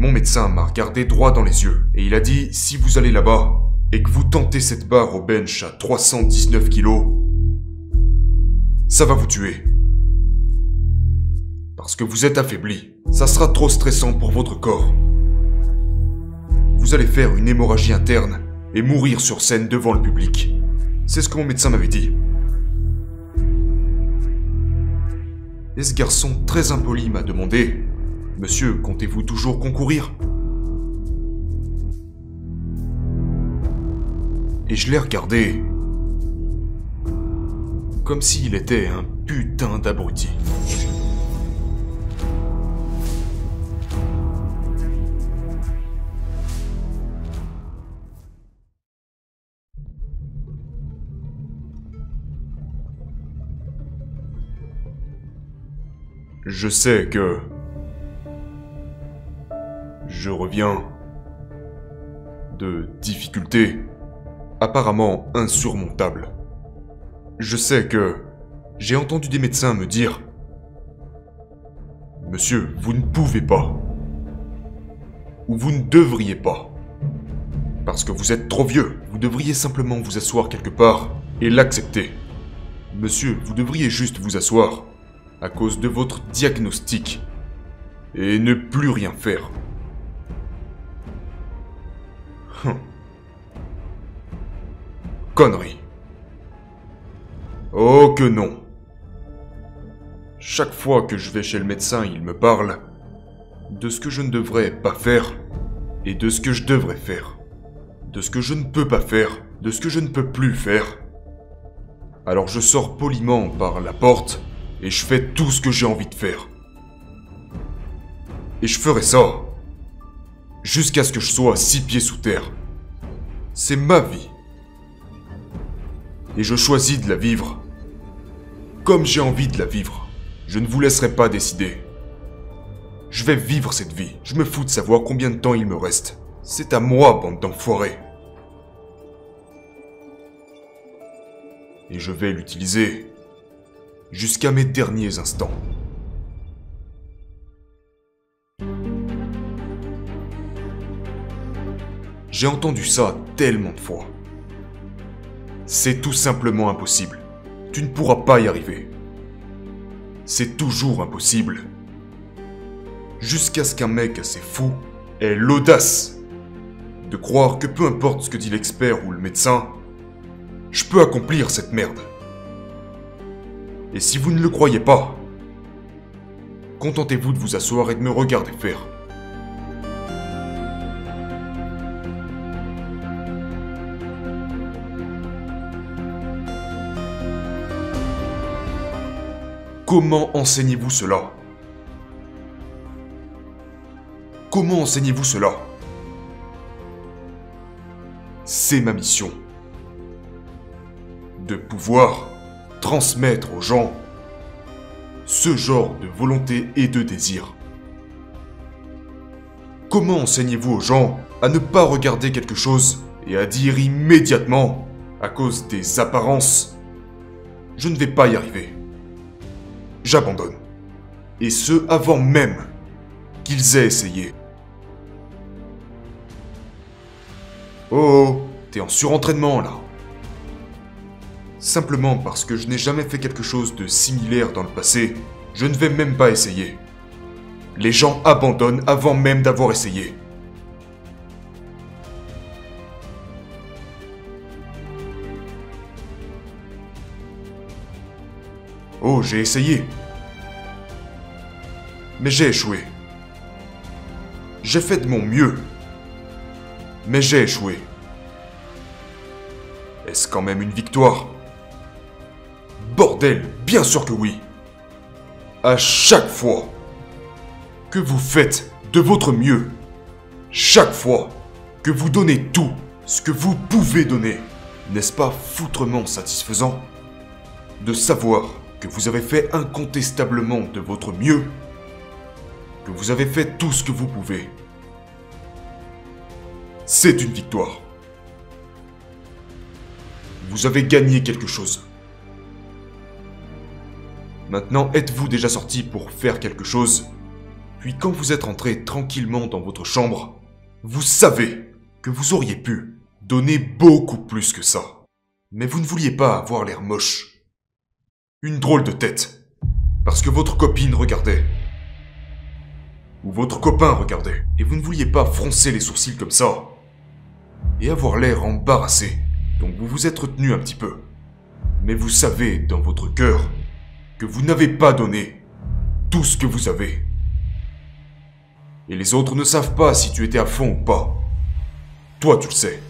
Mon médecin m'a regardé droit dans les yeux et il a dit, si vous allez là-bas et que vous tentez cette barre au bench à 319 kilos, ça va vous tuer. Parce que vous êtes affaibli. Ça sera trop stressant pour votre corps. Vous allez faire une hémorragie interne et mourir sur scène devant le public. C'est ce que mon médecin m'avait dit. Et ce garçon très impoli m'a demandé, « Monsieur, comptez-vous toujours concourir ?» Et je l'ai regardé comme s'il était un putain d'abruti. Je sais que je reviens de difficultés apparemment insurmontables. Je sais que j'ai entendu des médecins me dire « Monsieur, vous ne pouvez pas. Ou vous ne devriez pas. Parce que vous êtes trop vieux. Vous devriez simplement vous asseoir quelque part et l'accepter. Monsieur, vous devriez juste vous asseoir à cause de votre diagnostic et ne plus rien faire. » Connerie. Oh que non. Chaque fois que je vais chez le médecin, il me parle de ce que je ne devrais pas faire et de ce que je devrais faire. De ce que je ne peux pas faire, de ce que je ne peux plus faire. Alors je sors poliment par la porte et je fais tout ce que j'ai envie de faire. Et je ferai ça jusqu'à ce que je sois 6 pieds sous terre. C'est ma vie. Et je choisis de la vivre comme j'ai envie de la vivre. Je ne vous laisserai pas décider. Je vais vivre cette vie. Je me fous de savoir combien de temps il me reste. C'est à moi, bande d'enfoirés. Et je vais l'utiliser jusqu'à mes derniers instants. J'ai entendu ça tellement de fois. C'est tout simplement impossible. Tu ne pourras pas y arriver. C'est toujours impossible. Jusqu'à ce qu'un mec assez fou ait l'audace de croire que peu importe ce que dit l'expert ou le médecin, je peux accomplir cette merde. Et si vous ne le croyez pas, contentez-vous de vous asseoir et de me regarder faire. Comment enseignez-vous cela? Comment enseignez-vous cela? C'est ma mission. De pouvoir transmettre aux gens ce genre de volonté et de désir. Comment enseignez-vous aux gens à ne pas regarder quelque chose et à dire immédiatement, à cause des apparences, je ne vais pas y arriver. J'abandonne. Et ce, avant même qu'ils aient essayé. Oh, t'es en surentraînement là. Simplement parce que je n'ai jamais fait quelque chose de similaire dans le passé, je ne vais même pas essayer. Les gens abandonnent avant même d'avoir essayé. Oh, j'ai essayé. Mais j'ai échoué. J'ai fait de mon mieux. Mais j'ai échoué. Est-ce quand même une victoire? Bordel, bien sûr que oui. À chaque fois que vous faites de votre mieux, chaque fois que vous donnez tout ce que vous pouvez donner, n'est-ce pas foutrement satisfaisant de savoir que vous avez fait incontestablement de votre mieux, que vous avez fait tout ce que vous pouvez? C'est une victoire. Vous avez gagné quelque chose. Maintenant, êtes-vous déjà sorti pour faire quelque chose Puis quand vous êtes rentré tranquillement dans votre chambre, vous savez que vous auriez pu donner beaucoup plus que ça. Mais vous ne vouliez pas avoir l'air moche. Une drôle de tête. Parce que votre copine regardait. Ou votre copain regardait. Et vous ne vouliez pas froncer les sourcils comme ça. Et avoir l'air embarrassé. Donc vous vous êtes retenu un petit peu. Mais vous savez dans votre cœur que vous n'avez pas donné tout ce que vous avez. Et les autres ne savent pas si tu étais à fond ou pas. Toi, tu le sais.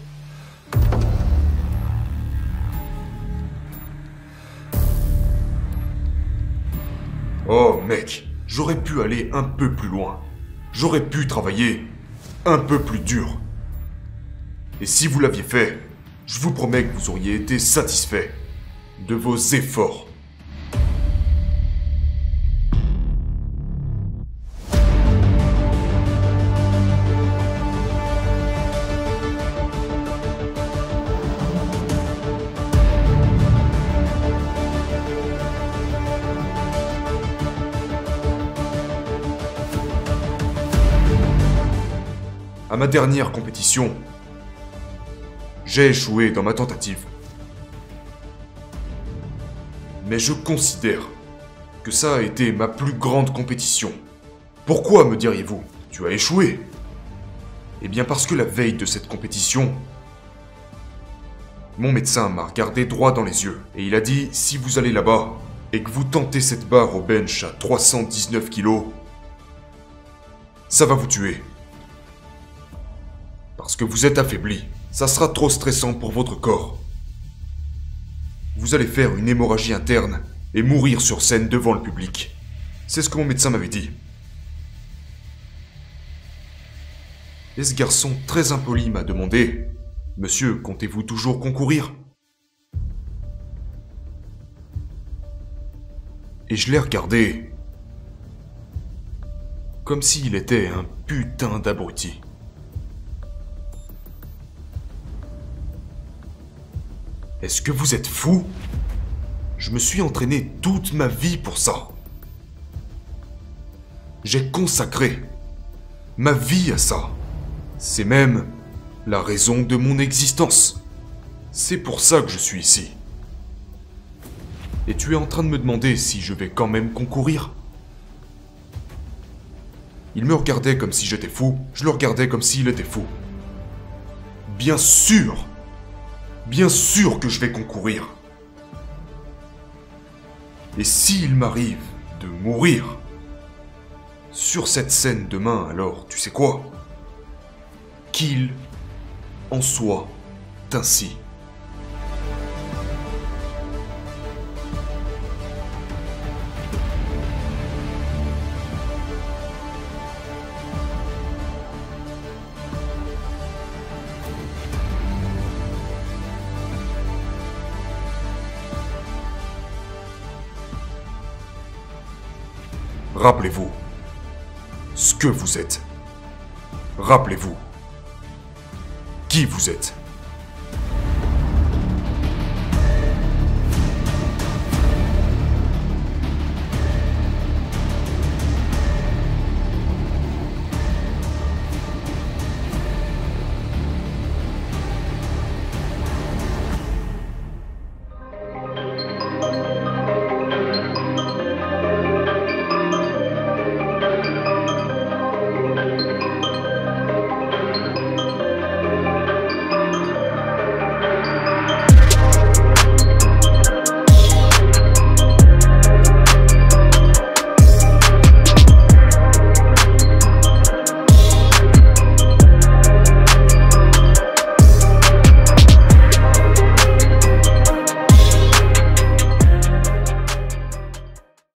Oh mec, j'aurais pu aller un peu plus loin. J'aurais pu travailler un peu plus dur. Et si vous l'aviez fait, je vous promets que vous auriez été satisfait de vos efforts. À ma dernière compétition, j'ai échoué dans ma tentative. Mais je considère que ça a été ma plus grande compétition. Pourquoi, me diriez-vous, tu as échoué? Eh bien parce que la veille de cette compétition, mon médecin m'a regardé droit dans les yeux et il a dit « Si vous allez là-bas et que vous tentez cette barre au bench à 319 kilos, ça va vous tuer. Parce que vous êtes affaibli. Ça sera trop stressant pour votre corps. Vous allez faire une hémorragie interne et mourir sur scène devant le public. » C'est ce que mon médecin m'avait dit. Et ce garçon très impoli m'a demandé « Monsieur, comptez-vous toujours concourir ?» Et je l'ai regardé comme s'il était un putain d'abruti. Est-ce que vous êtes fou? Je me suis entraîné toute ma vie pour ça. J'ai consacré ma vie à ça. C'est même la raison de mon existence. C'est pour ça que je suis ici. Et tu es en train de me demander si je vais quand même concourir? Il me regardait comme si j'étais fou, je le regardais comme s'il était fou. Bien sûr! Bien sûr que je vais concourir. Et s'il m'arrive de mourir sur cette scène demain, alors tu sais quoi? Qu'il en soit ainsi. Rappelez-vous ce que vous êtes. Rappelez-vous qui vous êtes.